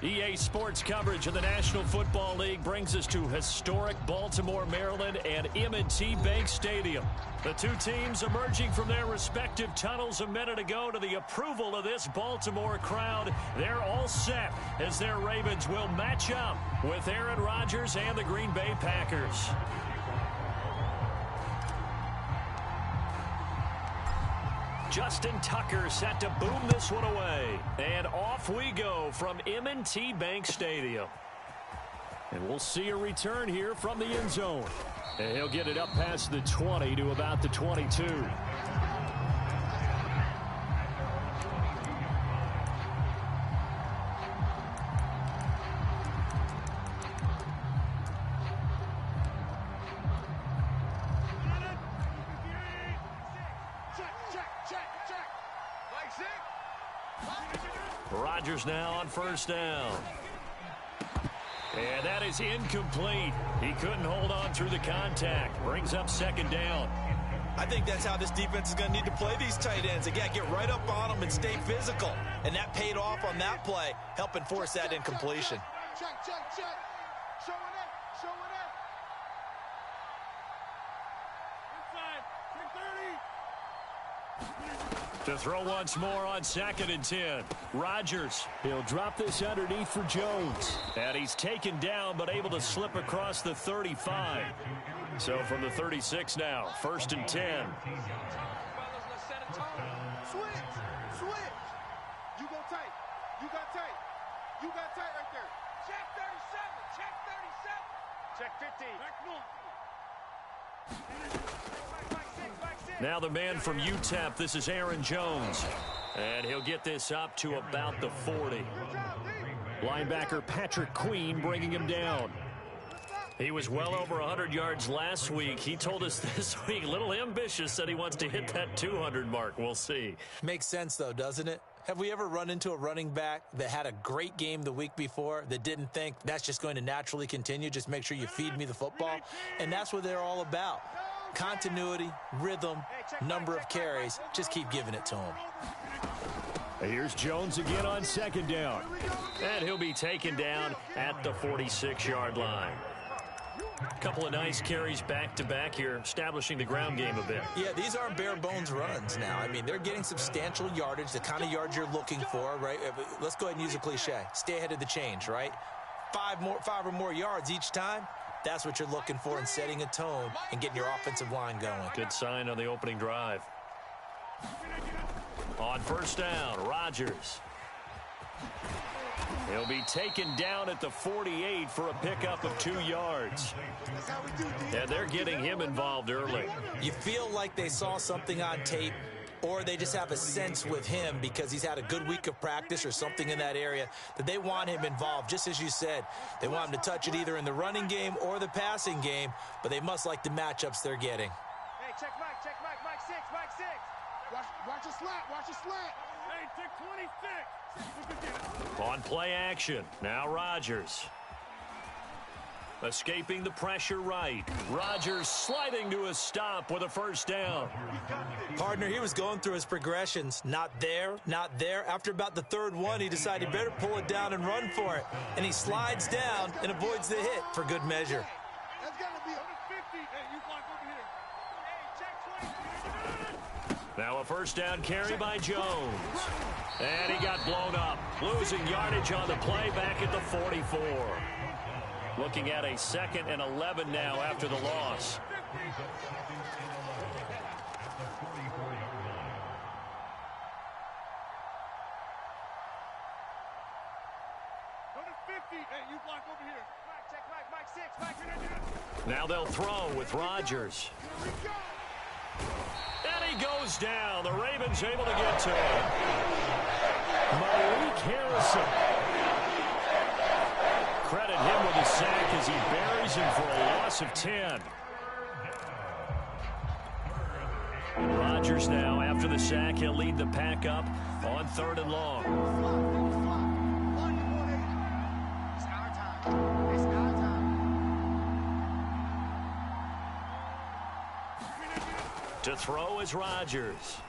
EA Sports coverage of the National Football League brings us to historic Baltimore, Maryland, and M&T Bank Stadium. The two teams emerging from their respective tunnels a minute ago to the approval of this Baltimore crowd. They're all set as their Ravens will match up with Aaron Rodgers and the Green Bay Packers. Justin Tucker set to boom this one away. And off we go from M&T Bank Stadium. And we'll see a return here from the end zone. And he'll get it up past the 20 to about the 22. Rodgers now on first down. And that is incomplete. He couldn't hold on through the contact. Brings up second down. I think that's how this defense is going to need to play these tight ends. Again, get right up on them and stay physical. And that paid off on that play, helping force that incompletion. Check. Show it up. Inside. 30. To throw once more on 2nd and 10. Rodgers, he'll drop this underneath for Jones. And he's taken down but able to slip across the 35. So from the 36 now, 1st and 10. Switch. You go tight. You got tight right there. Check 37. Check 50. Now the man from UTEP, this is Aaron Jones. And he'll get this up to about the 40. Linebacker Patrick Queen bringing him down. He was well over 100 yards last week. He told us this week, a little ambitious, said he wants to hit that 200 mark. We'll see. Makes sense, though, doesn't it? Have we ever run into a running back that had a great game the week before that didn't think that's just going to naturally continue? Just make sure you feed me the football. And that's what they're all about. Continuity, rhythm, number of carries. Just keep giving it to him. Here's Jones again on 2nd down. And he'll be taken down at the 46-yard line. A couple of nice carries back-to-back here, establishing the ground game a bit. Yeah, these aren't bare-bones runs now. I mean, they're getting substantial yardage, the kind of yards you're looking for, right? Let's go ahead and use a cliche. Stay ahead of the change, right? 5 or more yards each time. That's what you're looking for in setting a tone and getting your offensive line going. Good sign on the opening drive. On first down, Rodgers. He'll be taken down at the 48 for a pickup of 2 yards. And they're getting him involved early. You feel like they saw something on tape, or they just have a sense with him because he's had a good week of practice or something in that area that they want him involved. Just as you said, they want him to touch it either in the running game or the passing game, but they must like the matchups they're getting. Hey, check Mike 6. Watch the slant. Hey, check 26. On play action, now Rodgers. Escaping the pressure right. Rodgers sliding to a stop with a first down. Partner, he was going through his progressions. Not there. After about the 3rd one, he decided he better pull it down and run for it. And he slides down and avoids the hit for good measure. That's got to be 50. Hey, you block over here. Hey, check 20. Now a first down carry by Jones. And he got blown up. Losing yardage on the play back at the 44. Looking at a 2nd and 11 now after the loss. Now they'll throw with Rodgers. And he goes down. The Ravens able to get to him. Malik Harrison. Credit him with a sack as he buries him for a loss of 10. Rodgers now, after the sack, he'll lead the pack up on 3rd and long. To throw is Rodgers.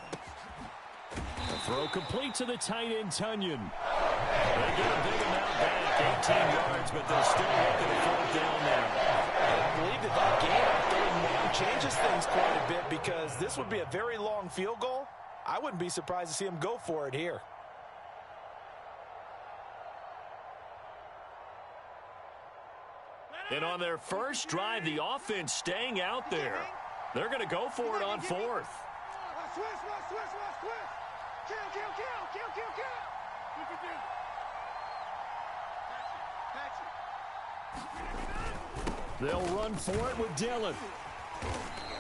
Throw complete to the tight end, Tonyan. They get a big amount back, 18 yards, but they'll still look at a fourth down now. And I believe that game on third and long changes things quite a bit because this would be a very long field goal. I wouldn't be surprised to see him go for it here. And on their first drive, the offense staying out there. They're going to go for it on fourth. They'll run for it with Dillon.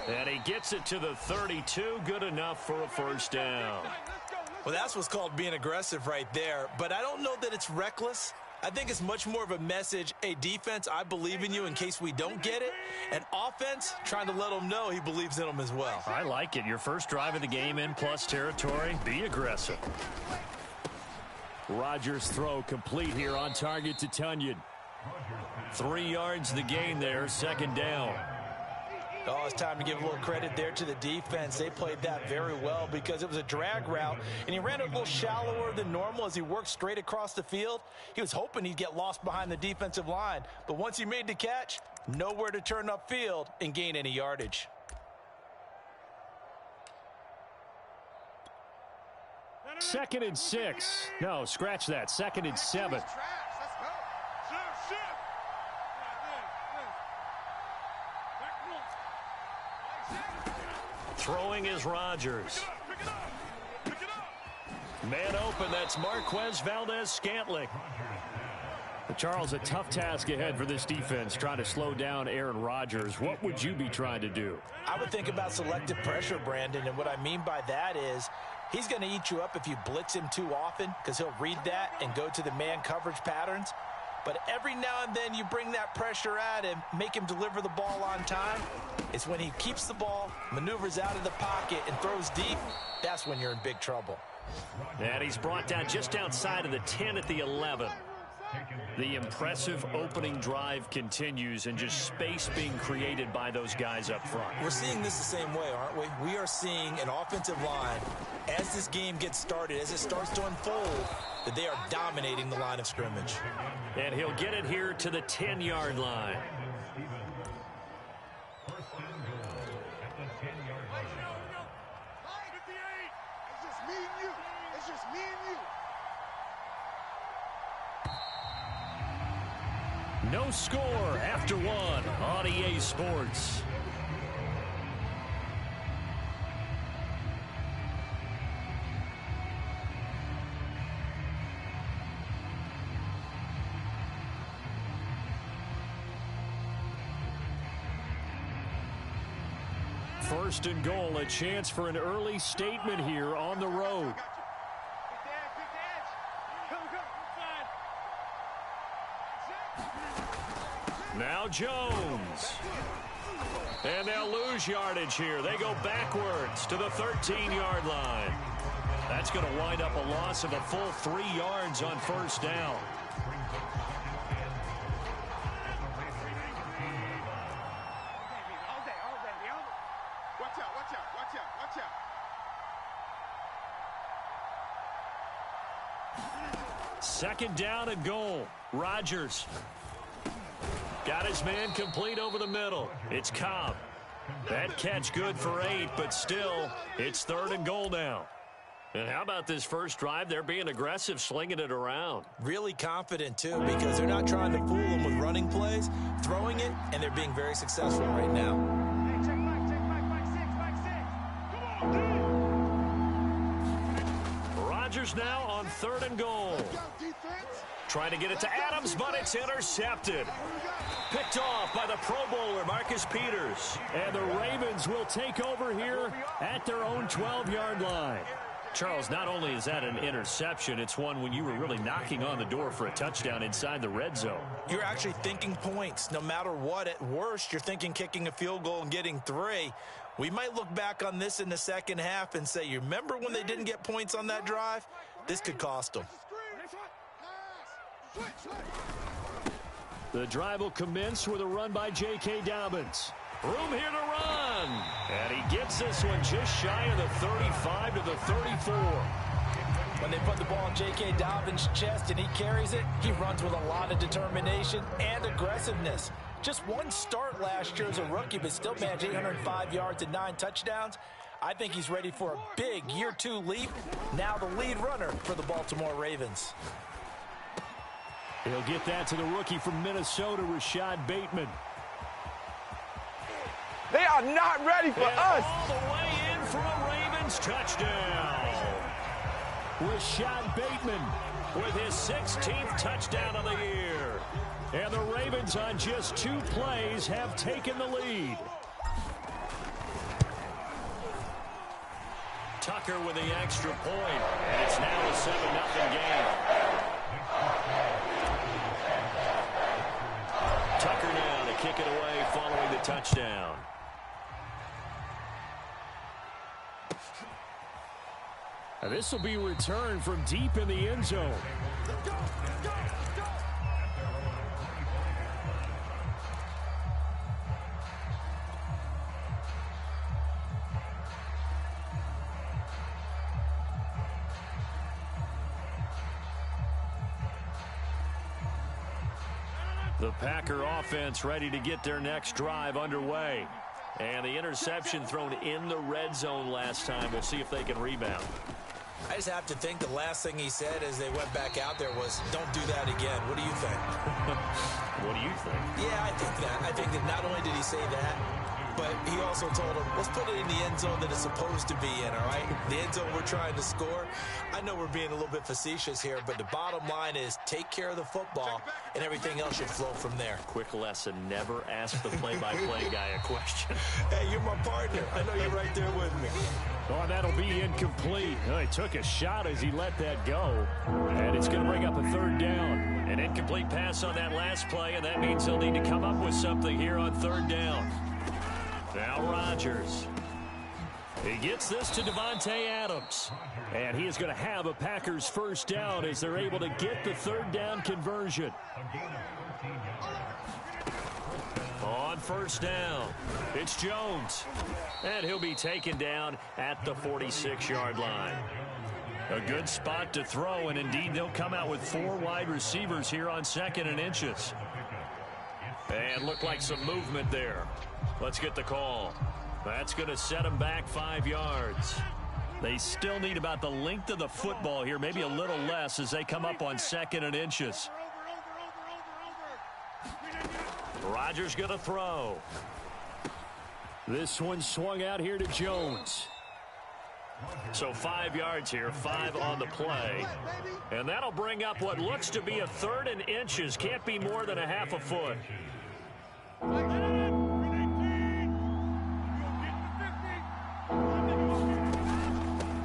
And he gets it to the 32. Good enough for a first down. Well, that's what's called being aggressive right there. But I don't know that it's reckless. I think it's much more of a message, hey, defense, I believe in you in case we don't get it. And offense, trying to let them know he believes in them as well. I like it. Your first drive of the game in plus territory. Be aggressive. Rodgers' throw complete here on target to Tonyan. 3 yards the gain there, second down. Oh, it's time to give a little credit there to the defense. They played that very well because it was a drag route, and he ran it a little shallower than normal as he worked straight across the field. He was hoping he'd get lost behind the defensive line, but once he made the catch, nowhere to turn upfield and gain any yardage. Second and 6. No, scratch that. Second and 7. Throwing is Rodgers. Man open, that's Marquez Valdes-Scantling. Charles, a tough task ahead for this defense, trying to slow down Aaron Rodgers. What would you be trying to do? I would think about selective pressure, Brandon, and what I mean by that is he's going to eat you up if you blitz him too often because he'll read that and go to the man coverage patterns. But every now and then you bring that pressure at him, make him deliver the ball on time. It's when he keeps the ball, maneuvers out of the pocket, and throws deep, that's when you're in big trouble. And he's brought down just outside of the 10 at the 11. The impressive opening drive continues and just space being created by those guys up front. We're seeing this the same way, aren't we? We are seeing an offensive line, as this game gets started, as it starts to unfold, that they are dominating the line of scrimmage. And he'll get it here to the 10-yard line. No score after one on EA Sports. First and goal, a chance for an early statement here on the road. Now Jones. And they'll lose yardage here. They go backwards to the 13-yard line. That's going to wind up a loss of a full 3 yards on first down. Second down and goal. Rodgers. Got his man complete over the middle. It's Cobb. That catch good for 8, but still, it's third and goal now. And how about this first drive? They're being aggressive, slinging it around. Really confident, too, because they're not trying to fool them with running plays, throwing it, and they're being very successful right now. Rodgers now on third and goal. Trying to get it to Adams, but it's intercepted. Picked off by the Pro Bowler, Marcus Peters. And the Ravens will take over here at their own 12-yard line. Charles, not only is that an interception, it's one when you were really knocking on the door for a touchdown inside the red zone. You're actually thinking points. No matter what, at worst, you're thinking kicking a field goal and getting 3. We might look back on this in the second half and say, you remember when they didn't get points on that drive? This could cost them. The drive will commence with a run by J.K. Dobbins. Room here to run. And he gets this one just shy of the 35 to the 34. When they put the ball in J.K. Dobbins' chest and he carries it, he runs with a lot of determination and aggressiveness. Just one start last year as a rookie, but still managed 805 yards and 9 touchdowns. I think he's ready for a big year 2 leap. Now the lead runner for the Baltimore Ravens. He'll get that to the rookie from Minnesota, Rashad Bateman. They are not ready for us. All the way in for a Ravens touchdown. Rashad Bateman with his 16th touchdown of the year. And the Ravens on just 2 plays have taken the lead. Tucker with the extra point, and it's now a 7-0 game. Tucker now to kick it away following the touchdown. And this will be returned from deep in the end zone. The Packer offense ready to get their next drive underway. And the interception thrown in the red zone last time. We'll see if they can rebound. I just have to think the last thing he said as they went back out there was, don't do that again. What do you think? What do you think? Yeah, I think that. I think that not only did he say that, but he also told him, let's put it in the end zone that it's supposed to be in, all right? The end zone we're trying to score. I know we're being a little bit facetious here, but the bottom line is take care of the football, and everything else should flow from there. Quick lesson, never ask the play-by-play guy a question. Hey, you're my partner. I know you're right there with me. Oh, that'll be incomplete. Oh, he took a shot as he let that go. And it's going to bring up a 3rd down. An incomplete pass on that last play, and that means he'll need to come up with something here on 3rd down. Now Rodgers. He gets this to Davante Adams. And he is going to have a Packers 1st down as they're able to get the 3rd down conversion. On 1st down, it's Jones. And he'll be taken down at the 46-yard line. A good spot to throw, and indeed they'll come out with 4 wide receivers here on 2nd and inches. And look like some movement there. Let's get the call. That's going to set them back 5 yards. They still need about the length of the football here, maybe a little less as they come up on 2nd and inches. Rodgers going to throw. This one swung out here to Jones. So 5 yards here, 5 on the play. And that'll bring up what looks to be a 3rd and inches. Can't be more than a half a foot.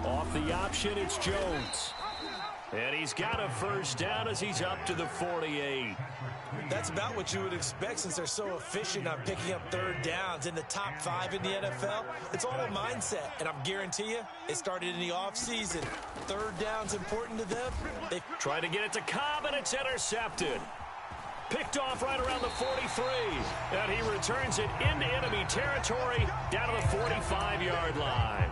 Off the option, it's Jones. And he's got a 1st down as he's up to the 48. That's about what you would expect since they're so efficient on picking up 3rd downs in the top 5 in the NFL. It's all a mindset, and I guarantee you it started in the offseason. 3rd down's important to them. They try to get it to Cobb, and it's intercepted. Picked off right around the 43. And he returns it into enemy territory down to the 45-yard line.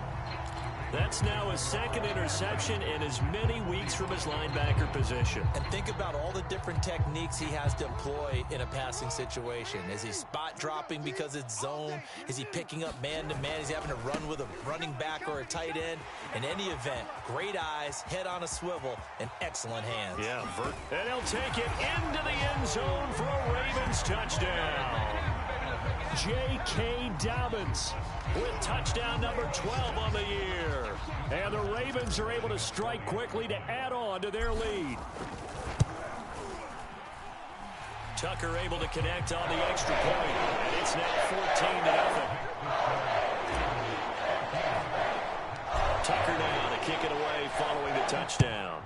That's now his 2nd interception in as many weeks from his linebacker position. And think about all the different techniques he has to employ in a passing situation. Is he spot dropping because it's zone? Is he picking up man-to-man? Is he having to run with a running back or a tight end? In any event, great eyes, head on a swivel, and excellent hands. Yeah, and he'll take it into the end zone for a Ravens touchdown. J.K. Dobbins with touchdown number 12 on the year. And the Ravens are able to strike quickly to add on to their lead. Tucker able to connect on the extra point. And it's now 14-0. Tucker now to kick it away following the touchdown.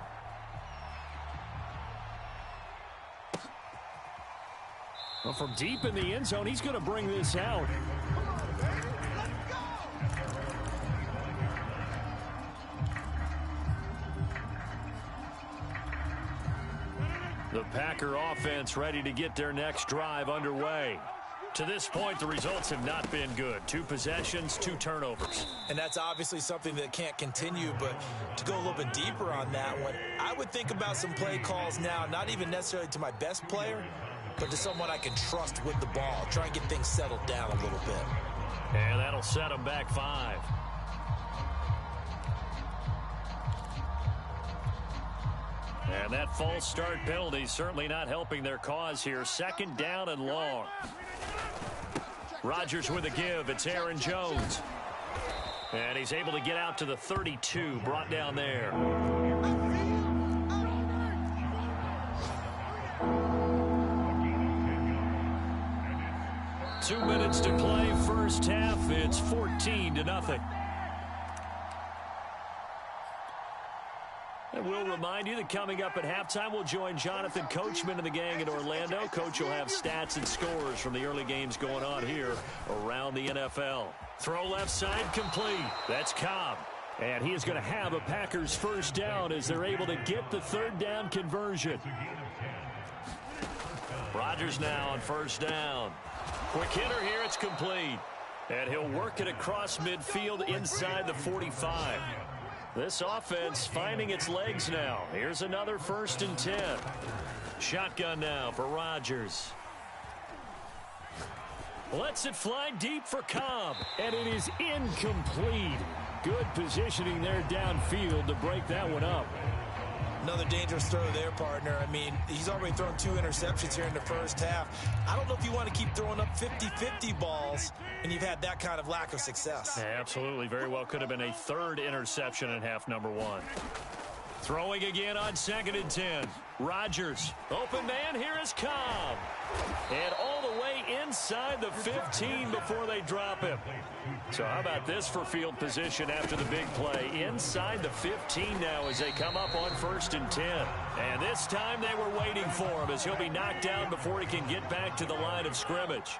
Well, from deep in the end zone, he's going to bring this out. The Packer offense ready to get their next drive underway. To this point, the results have not been good. 2 possessions, 2 turnovers. And that's obviously something that can't continue, but to go a little bit deeper on that one, I would think about some play calls now, not even necessarily to my best player, but to someone I can trust with the ball. Try and get things settled down a little bit. And that'll set them back 5. And that false start penalty certainly not helping their cause here. 2nd down and long. Rodgers with a give. It's Aaron Jones. And he's able to get out to the 32, brought down there. Two minutes to play, first half. It's 14-0. And we'll remind you that coming up at halftime, we'll join Jonathan Coachman and the gang in Orlando. Coach will have stats and scores from the early games going on here around the NFL. Throw left side complete. That's Cobb. And he is going to have a Packers first down as they're able to get the 3rd down conversion. Rodgers now on first down. Quick hitter here, it's complete. And he'll work it across midfield inside the 45. This offense finding its legs now. Here's another 1st and 10. Shotgun now for Rodgers. Lets it fly deep for Cobb. And it is incomplete. Good positioning there downfield to break that one up. Another dangerous throw there, partner. I mean, he's already thrown 2 interceptions here in the first half. I don't know if you want to keep throwing up 50-50 balls, and you've had that kind of lack of success. Yeah, absolutely. Very well could have been a 3rd interception in half number 1. Throwing again on 2nd and 10. Rodgers. Open man. Here is Cobb. And all the way inside the 15 before they drop him. So how about this for field position after the big play? Inside the 15 now as they come up on 1st and 10. And this time they were waiting for him as he'll be knocked down before he can get back to the line of scrimmage.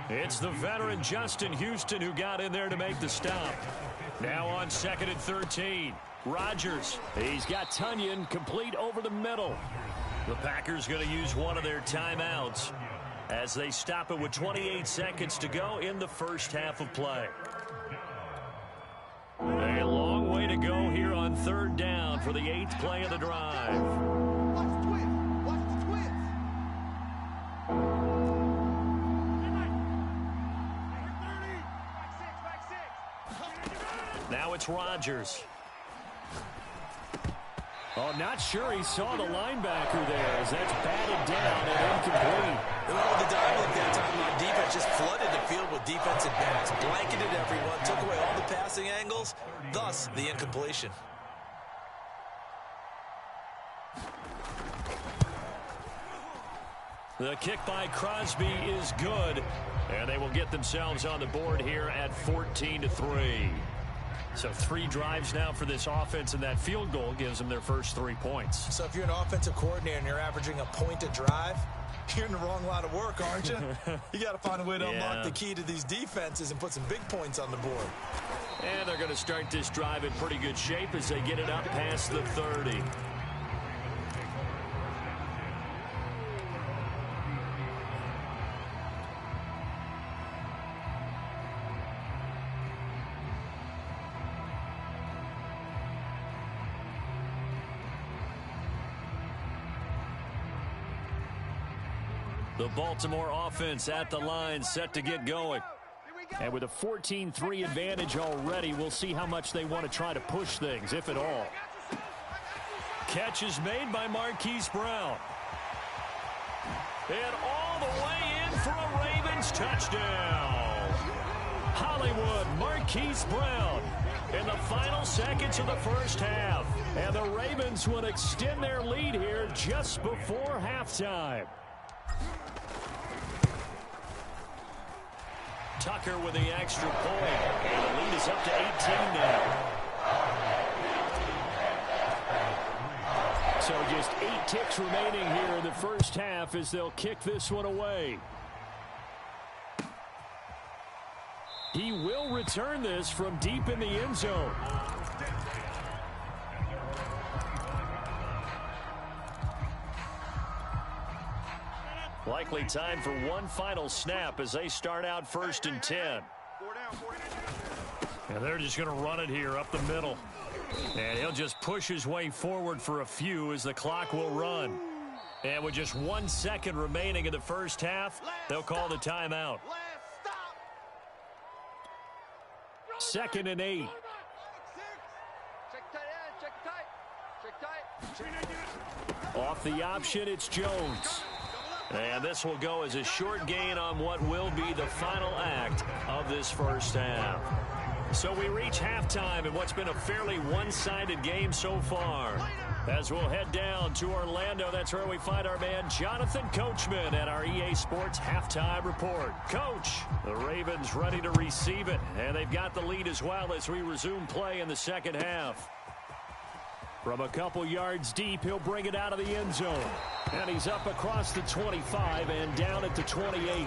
It's the veteran Justin Houston who got in there to make the stop. Now on 2nd and 13. Rodgers. He's got Tunyon complete over the middle. The Packers going to use one of their timeouts as they stop it with 28 seconds to go in the first half of play. A long way to go here on 3rd down for the 8th play of the drive. Watch the twist. Watch the twist. Now it's Rodgers. Oh, not sure he saw the linebacker there as that's batted down and incomplete. Well, the Diamond that time on defense just flooded the field with defensive backs, blanketed everyone, took away all the passing angles, thus the incompletion. The kick by Crosby is good, and they will get themselves on the board here at 14-3. So 3 drives now for this offense, and that field goal gives them their first 3 points. So if you're an offensive coordinator and you're averaging a point a drive, you're in the wrong line of work, aren't you? You got to find a way to unlock the key to these defenses and put some big points on the board. And they're going to start this drive in pretty good shape as they get it up past the 30. The Baltimore offense at the line, set to get going. And with a 14-3 advantage already, we'll see how much they want to try to push things, if at all. Catch is made by Marquise Brown. And all the way in for a Ravens touchdown. Hollywood, Marquise Brown in the final seconds of the first half. And the Ravens will extend their lead here just before halftime. Tucker with the extra point. And the lead is up to 18 now. So just 8 ticks remaining here in the first half as they'll kick this one away. He will return this from deep in the end zone. Likely time for one final snap as they start out 1st and 10. And they're just going to run it here up the middle. And he'll just push his way forward for a few as the clock will run. And with just 1 second remaining in the first half, they'll call the timeout. 2nd and 8. Off the option, it's Jones. And this will go as a short gain on what will be the final act of this first half. So we reach halftime in what's been a fairly one-sided game so far. As we'll head down to Orlando, that's where we find our man Jonathan Coachman at our EA Sports Halftime Report. Coach, the Ravens ready to receive it, and they've got the lead as well as we resume play in the second half. From a couple yards deep, he'll bring it out of the end zone. And he's up across the 25 and down at the 28.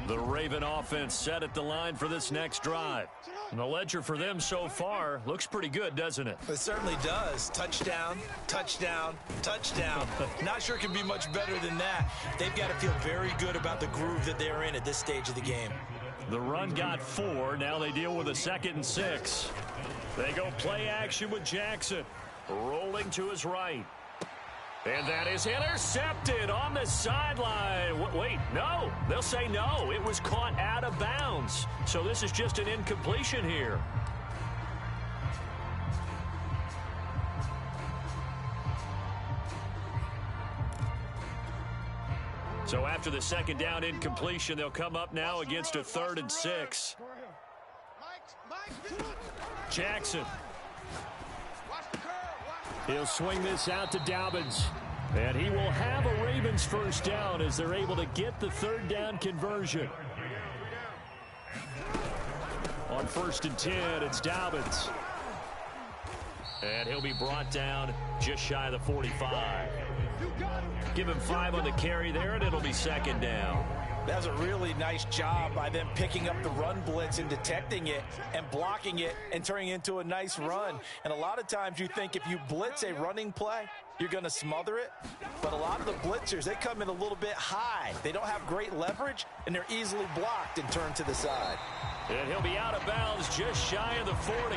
The Raven offense set at the line for this next drive. And the ledger for them so far looks pretty good, doesn't it? It certainly does. Touchdown, touchdown, touchdown. Not sure it can be much better than that. They've got to feel very good about the groove that they're in at this stage of the game. The run got 4. Now they deal with a 2nd and 6. They go play action with Jackson. Rolling to his right. And that is intercepted on the sideline. Wait, no. They'll say no. It was caught out of bounds. So this is just an incompletion here. So after the 2nd down incompletion, they'll come up now against a 3rd and 6. Jackson. He'll swing this out to Dobbins. And he will have a Ravens first down as they're able to get the 3rd down conversion. On 1st and 10, it's Dobbins. And he'll be brought down just shy of the 45. Give him 5 on the carry there, and it'll be 2nd down. That was a really nice job by them picking up the run blitz and detecting it and blocking it and turning it into a nice run. And a lot of times you think if you blitz a running play, you're going to smother it. But a lot of the blitzers, they come in a little bit high. They don't have great leverage, and they're easily blocked and turned to the side. And he'll be out of bounds just shy of the 40.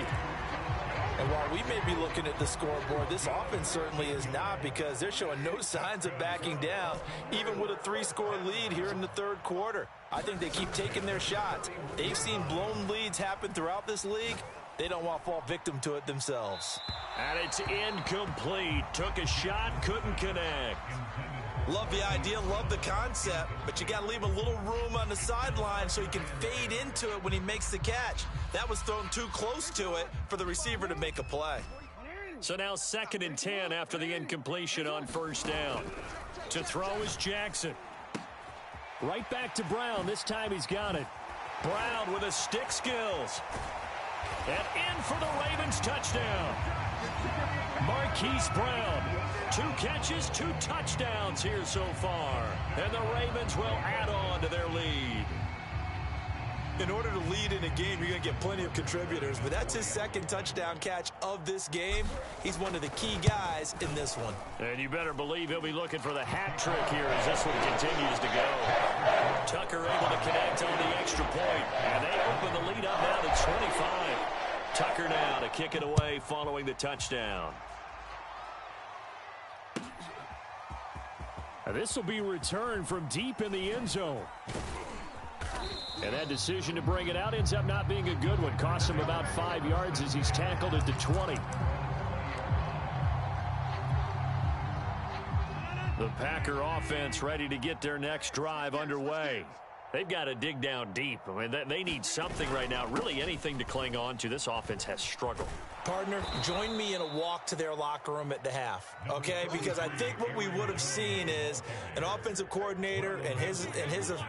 And while we may be looking at the scoreboard, this offense certainly is not, because they're showing no signs of backing down, even with a 3-score lead here in the 3rd quarter. I think they keep taking their shots. They've seen blown leads happen throughout this league. They don't want to fall victim to it themselves. And it's incomplete. Took a shot, couldn't connect. Love the idea, love the concept, but you got to leave a little room on the sideline so he can fade into it when he makes the catch. That was thrown too close to it for the receiver to make a play. So now 2nd and 10 after the incompletion on 1st down. To throw is Jackson. Right back to Brown. This time he's got it. Brown with his stick skills. And in for the Ravens touchdown. Marquise Brown. 2 catches, 2 touchdowns here so far. And the Ravens will add on to their lead. In order to lead in a game, you're going to get plenty of contributors, but that's his 2nd touchdown catch of this game. He's one of the key guys in this one. And you better believe he'll be looking for the hat trick here as this one continues to go. Tucker able to connect on the extra point, and they open the lead up now to 25. Tucker now to kick it away following the touchdown. And this will be returned from deep in the end zone. And that decision to bring it out ends up not being a good one. Costs him about 5 yards as he's tackled at the 20. The Packer offense ready to get their next drive underway. They've got to dig down deep. I mean, they need something right now, really anything to cling on to. This offense has struggled. Partner, join me in a walk to their locker room at the half, okay? Because I think what we would have seen is an offensive coordinator and his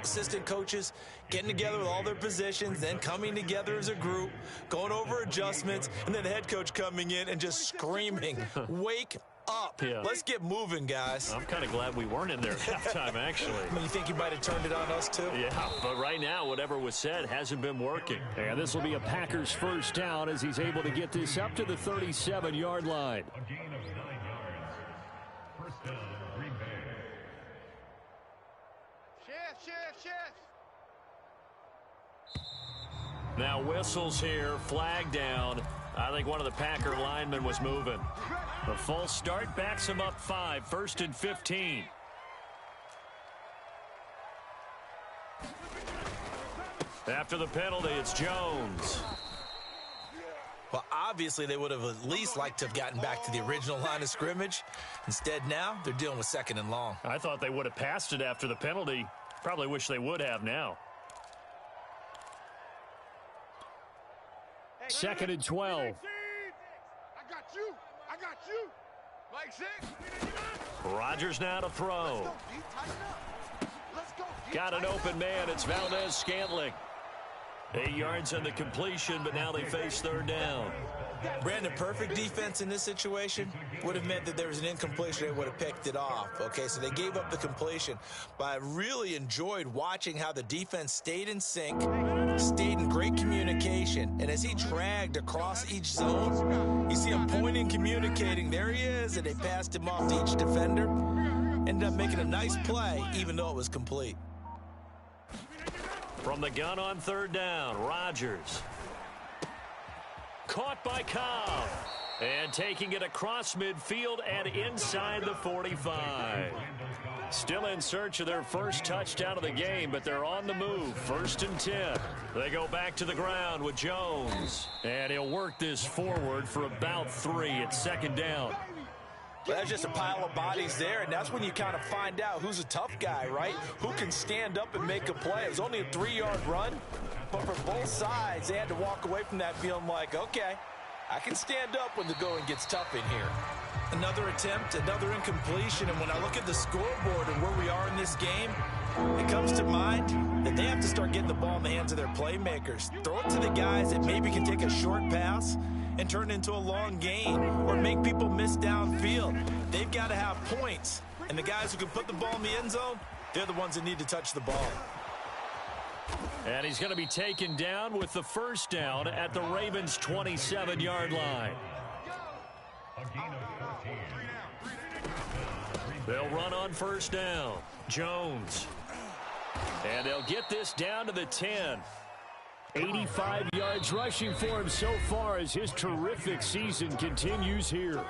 assistant coaches getting together with all their positions, then coming together as a group, going over adjustments, and then the head coach coming in and just screaming, wake up. Yeah. Let's get moving, guys. I'm kind of glad we weren't in there at halftime, actually. I mean, you think you might have turned it on us, too? Yeah, but right now, whatever was said hasn't been working. And this will be a Packers first down as he's able to get this up to the 37-yard line. Now whistles here, flag down. I think one of the Packer linemen was moving. The false start backs him up 5, 1st and 15. After the penalty, it's Jones. Well, obviously, they would have at least liked to have gotten back to the original line of scrimmage. Instead, now they're dealing with 2nd and long. I thought they would have passed it after the penalty. Probably wish they would have now. 2nd and 12. I got you. I got you. Mike 6. Rodgers now to throw. Got an open man. It's Valdez-Scantling. 8 yards on the completion, but now they face 3rd down. Brandon, perfect defense in this situation would have meant that there was an incompletion. They would have picked it off. Okay, so they gave up the completion. But I really enjoyed watching how the defense stayed in sync, stayed in great communication. And as he dragged across each zone, you see him pointing, communicating. There he is, and they passed him off to each defender. Ended up making a nice play, even though it was complete. From the gun on 3rd down, Rodgers. Caught by Cobb. And taking it across midfield and inside the 45. Still in search of their first touchdown of the game, but they're on the move. 1st and 10. They go back to the ground with Jones. And he'll work this forward for about 3 at 2nd down. But that's just a pile of bodies there, and that's when you kind of find out who's a tough guy, right? Who can stand up and make a play. It was only a 3-yard run, but for both sides, they had to walk away from that feeling like, okay, I can stand up when the going gets tough in here. Another attempt, another incompletion, and when I look at the scoreboard and where we are in this game, it comes to mind that they have to start getting the ball in the hands of their playmakers. Throw it to the guys that maybe can take a short pass and turn it into a long gain or make people miss downfield. They've got to have points, and the guys who can put the ball in the end zone, they're the ones that need to touch the ball. And he's going to be taken down with the 1st down at the Ravens' 27-yard line. They'll run on 1st down. Jones. And they'll get this down to the 10. 85 yards rushing for him so far as his terrific season continues here.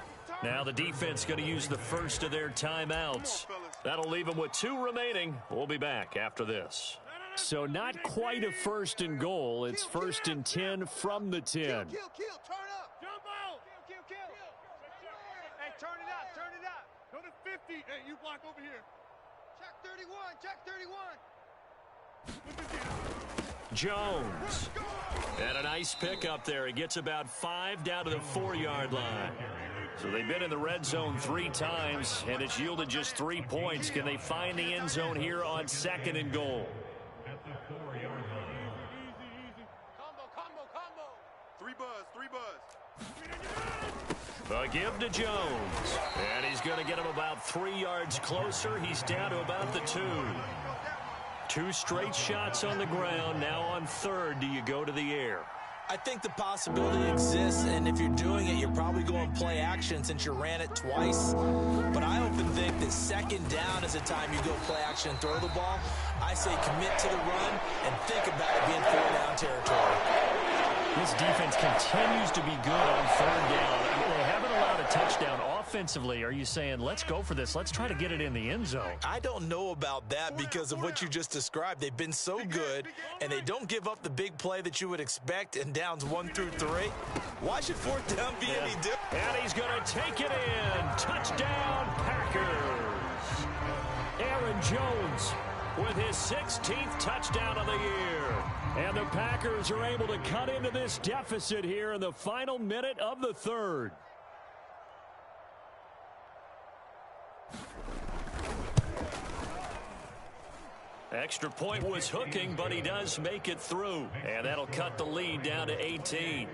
Now the defense going to use the first of their timeouts. That'll leave them with 2 remaining. We'll be back after this. So not quite a 1st and goal. It's 1st and 10 from the 10. Kill, turn up. Jump out. Kill. Hey, turn it out. Go to 50. Hey, you block over here. Check 31. Jones. And a nice pick up there. He gets about 5 down to the 4-yard line. So they've been in the red zone 3 times, and it's yielded just 3 points. Can they find the end zone here on 2nd and goal? Combo. 3 buzz. The give to Jones. And he's going to get him about 3 yards closer. He's down to about the 2. 2 straight shots on the ground. Now on 3rd, do you go to the air? I think the possibility exists, and if you're doing it, you're probably going play action since you ran it twice. But I often think that 2nd down is the time you go play action and throw the ball. I say commit to the run and think about it being 4-down territory. This defense continues to be good on 3rd down. They haven't allowed a touchdown offensively. Are you saying, let's go for this, let's try to get it in the end zone? I don't know about that because of what you just described. They've been so good, and they don't give up the big play that you would expect in downs 1 through 3. Why should 4th down be any different? And he's going to take it in. Touchdown, Packers. Aaron Jones with his 16th touchdown of the year. And the Packers are able to cut into this deficit here in the final minute of the 3rd. Extra point was hooking, but he does make it through. And that'll cut the lead down to 18.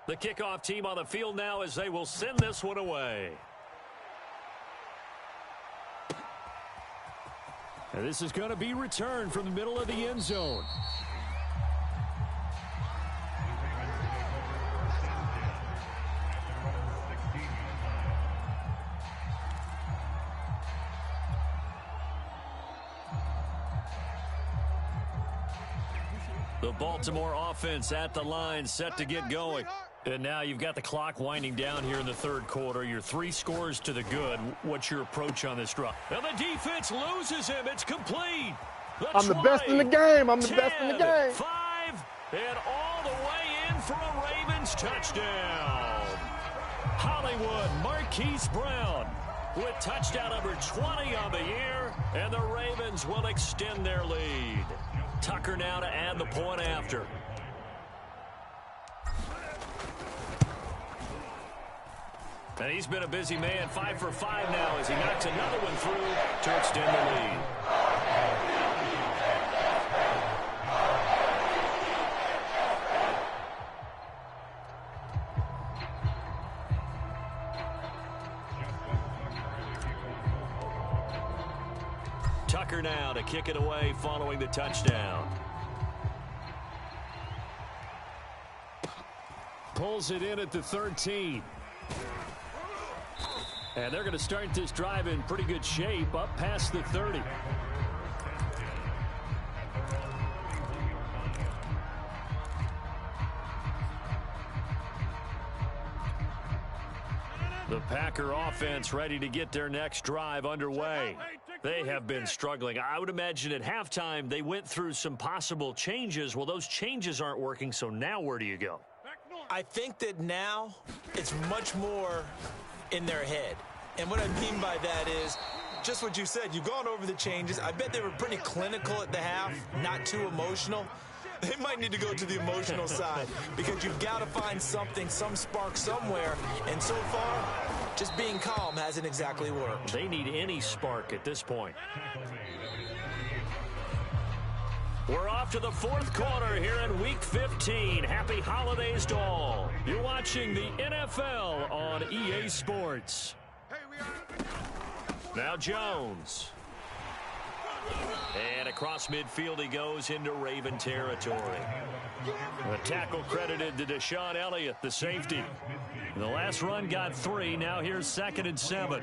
The kickoff team on the field now as they will send this one away. And this is going to be returned from the middle of the end zone. The Baltimore offense at the line, set to get going. And now you've got the clock winding down here in the third quarter. You're 3 scores to the good. What's your approach on this drive? And the defense loses him. It's complete. I'm the best in the game. I'm the 10, best in the game. 5, and all the way in for a Ravens touchdown. Hollywood Marquise Brown with touchdown number 20 on the year, and the Ravens will extend their lead. Tucker now to add the point after. And he's been a busy man, 5 for 5 now as he knocks another one through to extend the lead. Tucker now to kick it away following the touchdown. Pulls it in at the 13. And they're going to start this drive in pretty good shape up past the 30. The Packer offense ready to get their next drive underway. They have been struggling. I would imagine at halftime they went through some possible changes. Well, those changes aren't working, so now where do you go? I think that now it's much more in their head. And what I mean by that is just what you said. You've gone over the changes. I bet they were pretty clinical at the half, not too emotional. They might need to go to the emotional side because you've got to find something, some spark somewhere. And so far, just being calm hasn't exactly worked. They need any spark at this point. We're off to the fourth quarter here in Week 15. Happy holidays to all. You're watching the NFL on EA Sports. Now Jones. And across midfield he goes into Raven territory. A tackle credited to Deshaun Elliott, the safety. The last run got 3. Now here's 2nd and 7.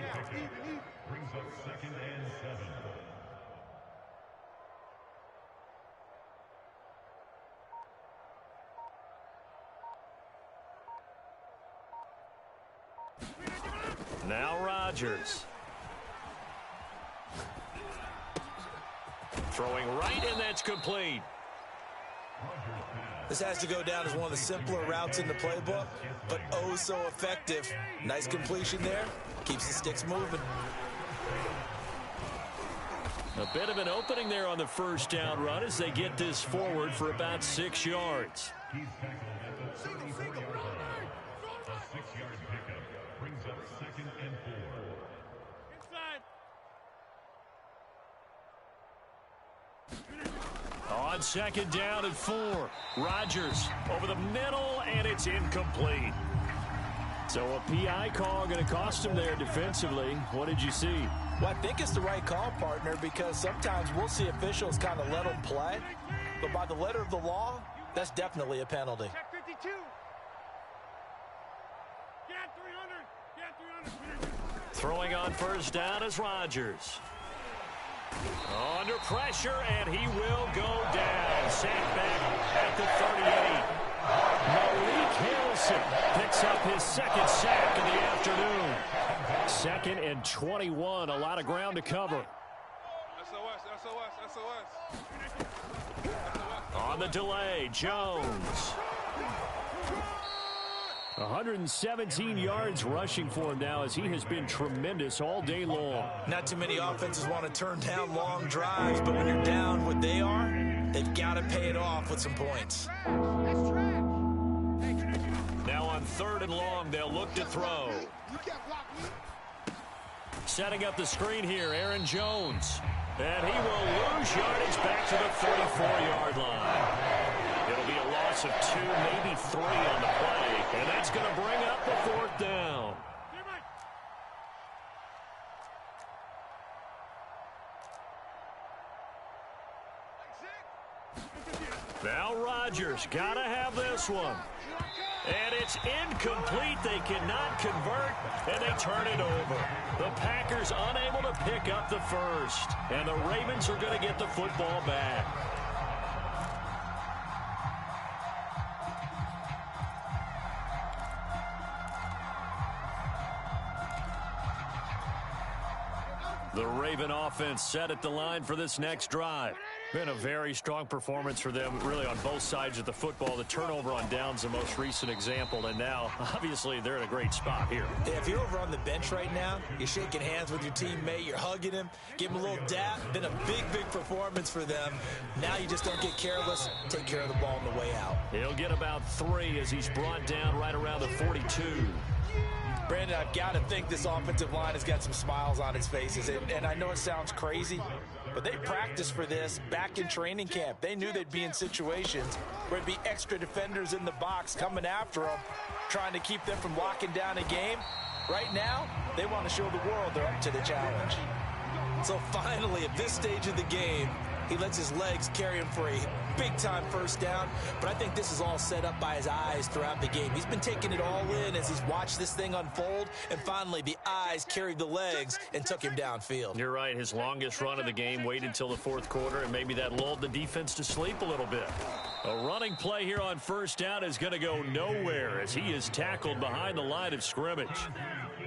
Now Rodgers. Throwing right, and that's complete. This has to go down as one of the simpler routes in the playbook, but oh so effective. Nice completion there. Keeps the sticks moving. A bit of an opening there on the first down run as they get this forward for about 6 yards. On 2nd down and 4. Rodgers over the middle, and it's incomplete. So a PI call going to cost him there defensively. What did you see? Well, I think it's the right call, partner, because sometimes we'll see officials kind of let them play. But by the letter of the law, that's definitely a penalty. Check 52. Get 300. Get 300. Throwing on first down is Rodgers. Under pressure, and he will go down. Sacked back at the 38. Malik Harrison picks up his 2nd sack of the afternoon. 2nd and 21. A lot of ground to cover. SOS. On the delay, Jones. 117 yards rushing for him now as he has been tremendous all day long. Not too many offenses want to turn down long drives, but when you're down what they are, they've got to pay it off with some points. Now on 3rd and long, they'll look to throw. Setting up the screen here, Aaron Jones. And he will lose yardage back to the 34-yard line. It'll be a loss of 2, maybe 3 on the play. And that's going to bring up the 4th down. Now Rodgers got to have this one. And it's incomplete. They cannot convert, and they turn it over. The Packers unable to pick up the first. And the Ravens are going to get the football back. The Raven offense set at the line for this next drive. Been a very strong performance for them, really, on both sides of the football. The turnover on downs, the most recent example, and now, obviously, they're in a great spot here. Yeah, if you're over on the bench right now, you're shaking hands with your teammate, you're hugging him, give him a little dap. Been a big, big performance for them. Now you just don't get careless. Take care of the ball on the way out. He'll get about 3 as he's brought down right around the 42. Brandon, I've got to think this offensive line has got some smiles on its faces. And I know it sounds crazy, but they practiced for this back in training camp. They knew they'd be in situations where it'd be extra defenders in the box coming after them, trying to keep them from locking down a game. Right now, they want to show the world they're up to the challenge. So finally, at this stage of the game, he lets his legs carry him for a big-time first down, but I think this is all set up by his eyes throughout the game. He's been taking it all in as he's watched this thing unfold, and finally the eyes carried the legs and took him downfield. You're right. His longest run of the game waited until the fourth quarter, and maybe that lulled the defense to sleep a little bit. A running play here on first down is going to go nowhere as he is tackled behind the line of scrimmage.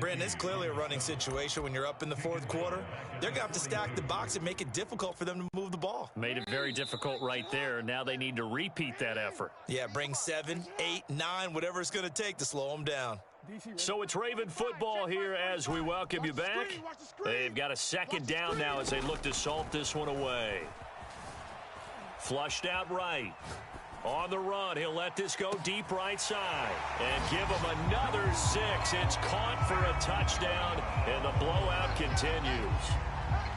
Brandon, it's clearly a running situation when you're up in the fourth quarter. They're going to have to stack the box and make it difficult for them to move the ball. Made it very difficult right there. Now they need to repeat that effort. Yeah, bring 7, 8, 9, whatever it's going to take to slow them down. So it's Raven football here as we welcome you back. They've got a second down now as they look to salt this one away. Flushed out right. On the run, he'll let this go deep right side and give him another 6. It's caught for a touchdown, and the blowout continues.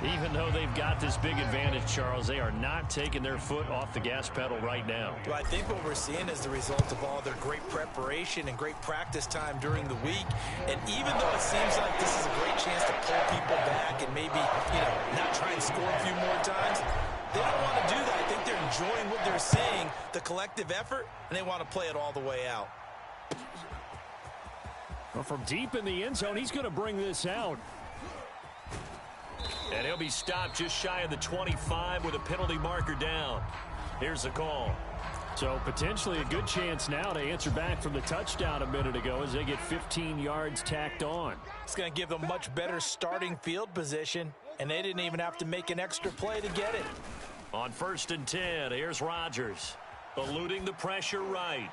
Even though they've got this big advantage, Charles, they are not taking their foot off the gas pedal right now. Well, I think what we're seeing is the result of all their great preparation and great practice time during the week. And even though it seems like this is a great chance to pull people back and maybe, not try and score a few more times, they don't want to do that. I think they're enjoying what they're seeing, the collective effort, and they want to play it all the way out. Well, from deep in the end zone, he's going to bring this out. And he'll be stopped just shy of the 25 with a penalty marker down. Here's the call. So potentially a good chance now to answer back from the touchdown a minute ago as they get 15 yards tacked on. It's going to give them much better starting field position, and they didn't even have to make an extra play to get it. On 1st and 10, here's Rodgers, eluding the pressure right.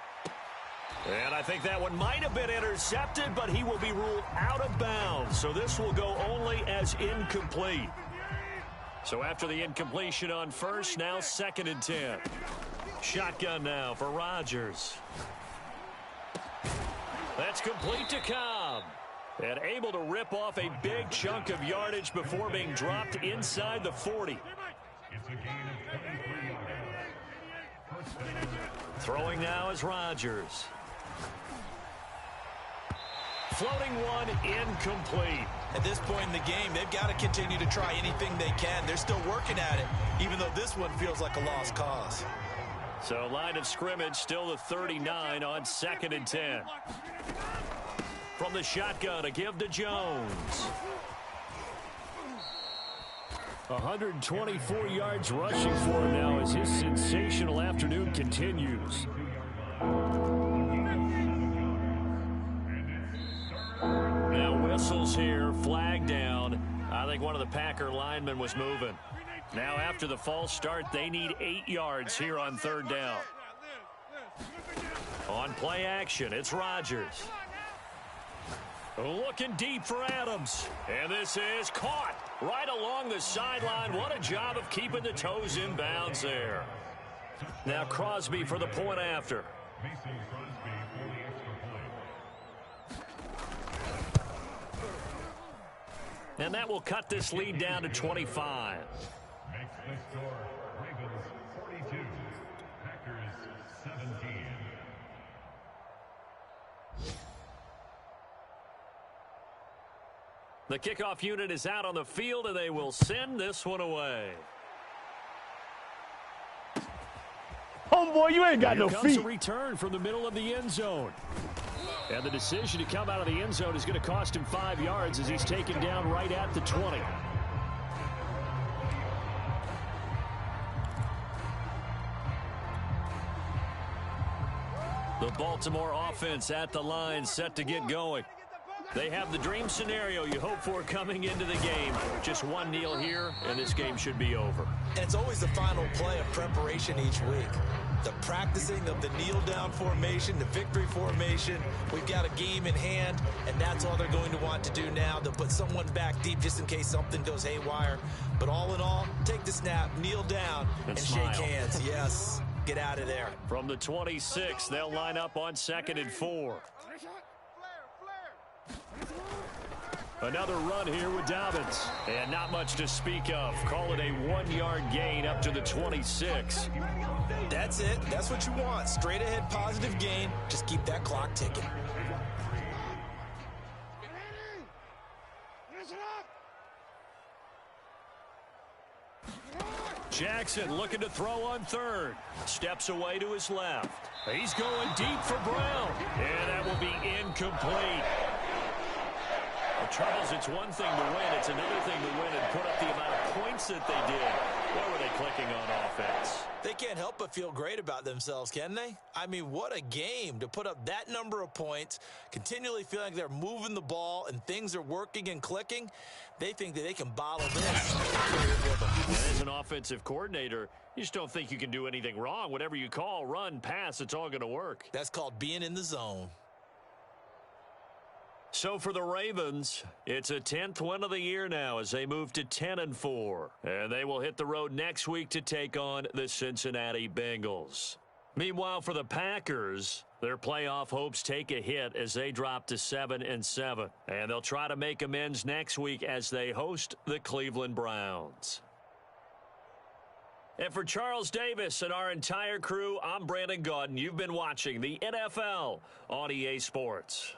And I think that one might have been intercepted, but he will be ruled out of bounds. So this will go only as incomplete. So after the incompletion on first, now 2nd and 10. Shotgun now for Rodgers. That's complete to Cobb. And able to rip off a big chunk of yardage before being dropped inside the 40. Throwing now is Rodgers. Floating one, incomplete. At this point in the game, they've got to continue to try anything they can. They're still working at it, even though this one feels like a lost cause. So line of scrimmage still the 39 on 2nd and 10. From the shotgun, a give to Jones. 124 yards rushing for him now as his sensational afternoon continues. Now whistles here, flag down. I think one of the Packer linemen was moving. Now after the false start, they need 8 yards here on 3rd down. On play action, it's Rodgers. Looking deep for Adams. And this is caught right along the sideline. What a job of keeping the toes in bounds there. Now Crosby for the point after. And that will cut this lead down to 25. Makes the score Ravens 42, Packers 17. The kickoff unit is out on the field, and they will send this one away. Homeboy, you ain't got no Here comes feet. a return from the middle of the end zone. And the decision to come out of the end zone is going to cost him 5 yards as he's taken down right at the 20. The Baltimore offense at the line set to get going. They have the dream scenario you hope for coming into the game. Just one kneel here, and this game should be over. And it's always the final play of preparation each week. The practicing of the kneel-down formation, the victory formation. We've got a game in hand, and that's all they're going to want to do now. They'll put someone back deep just in case something goes haywire. But all in all, take the snap, kneel down, and shake hands. Yes, get out of there. From the 26, they'll line up on 2nd and 4. Another run here with Dobbins. And not much to speak of. Call it a 1-yard gain up to the 26. That's it. That's what you want. Straight ahead positive gain. Just keep that clock ticking. Jackson looking to throw on 3rd. Steps away to his left. He's going deep for Brown. And that will be incomplete. Charles, it's one thing to win. It's another thing to win and put up the amount of points that they did. Where were they clicking on offense? They can't help but feel great about themselves, can they? I mean, what a game to put up that number of points, continually feeling like they're moving the ball and things are working and clicking. They think that they can bottle this. And as an offensive coordinator, you just don't think you can do anything wrong. Whatever you call, run, pass, it's all going to work. That's called being in the zone. So for the Ravens, it's a 10th win of the year now as they move to 10-4. And they will hit the road next week to take on the Cincinnati Bengals. Meanwhile, for the Packers, their playoff hopes take a hit as they drop to 7-7. And they'll try to make amends next week as they host the Cleveland Browns. And for Charles Davis and our entire crew, I'm Brandon Gaudin. You've been watching the NFL on EA Sports.